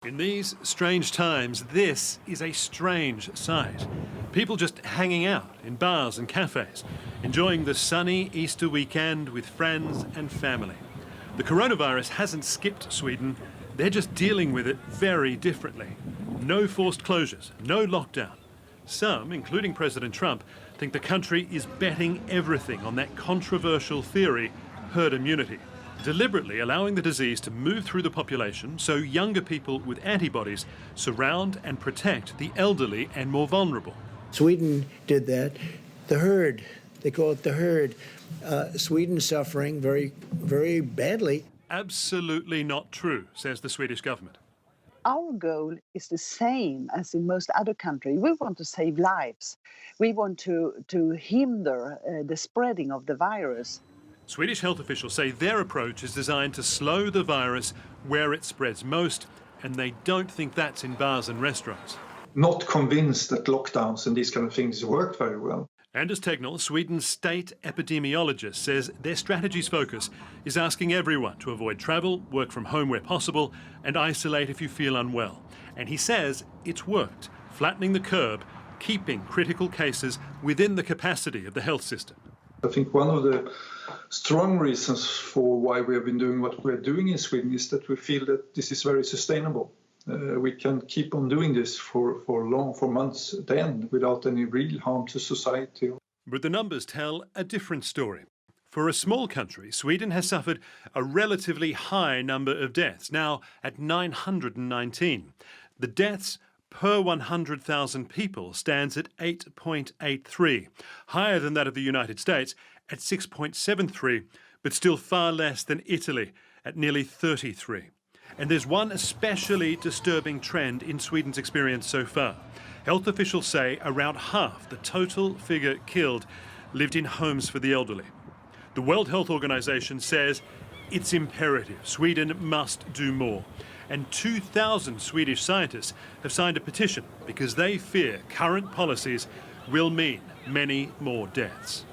In these strange times, this is a strange sight. People just hanging out in bars and cafes, enjoying the sunny Easter weekend with friends and family. The coronavirus hasn't skipped Sweden. They're just dealing with it very differently. No forced closures, no lockdown. Some, including President Trump, think the country is betting everything on that controversial theory, herd immunity, deliberately allowing the disease to move through the population so younger people with antibodies surround and protect the elderly and more vulnerable. Sweden did that. The herd, they call it the herd. Sweden's suffering very, very badly. Absolutely not true, says the Swedish government. Our goal is the same as in most other countries. We want to save lives. We want to hinder the spreading of the virus. Swedish health officials say their approach is designed to slow the virus where it spreads most, and they don't think that's in bars and restaurants. Not convinced that lockdowns and these kind of things work very well. Anders Tegnell, Sweden's state epidemiologist, says their strategy's focus is asking everyone to avoid travel, work from home where possible, and isolate if you feel unwell. And he says it's worked, flattening the curve, keeping critical cases within the capacity of the health system. I think one of the strong reasons for why we have been doing what we're doing in Sweden is that we feel that this is very sustainable. We can keep on doing this for months at the end without any real harm to society. But the numbers tell a different story. For a small country, Sweden has suffered a relatively high number of deaths, now at 919. The deaths per 100,000 people stands at 8.83, higher than that of the United States at 6.73, but still far less than Italy at nearly 33. And there's one especially disturbing trend in Sweden's experience so far. Health officials say around half the total figure killed lived in homes for the elderly. The World Health Organization says it's imperative. Sweden must do more. And 2,000 Swedish scientists have signed a petition because they fear current policies will mean many more deaths.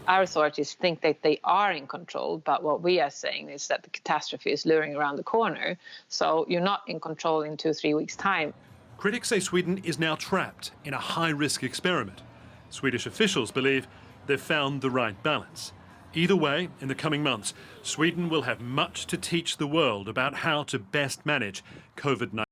Our authorities think that they are in control, but what we are saying is that the catastrophe is luring around the corner. So you're not in control in 2-3 weeks' time. Critics say Sweden is now trapped in a high-risk experiment. Swedish officials believe they've found the right balance. Either way, in the coming months, Sweden will have much to teach the world about how to best manage COVID-19.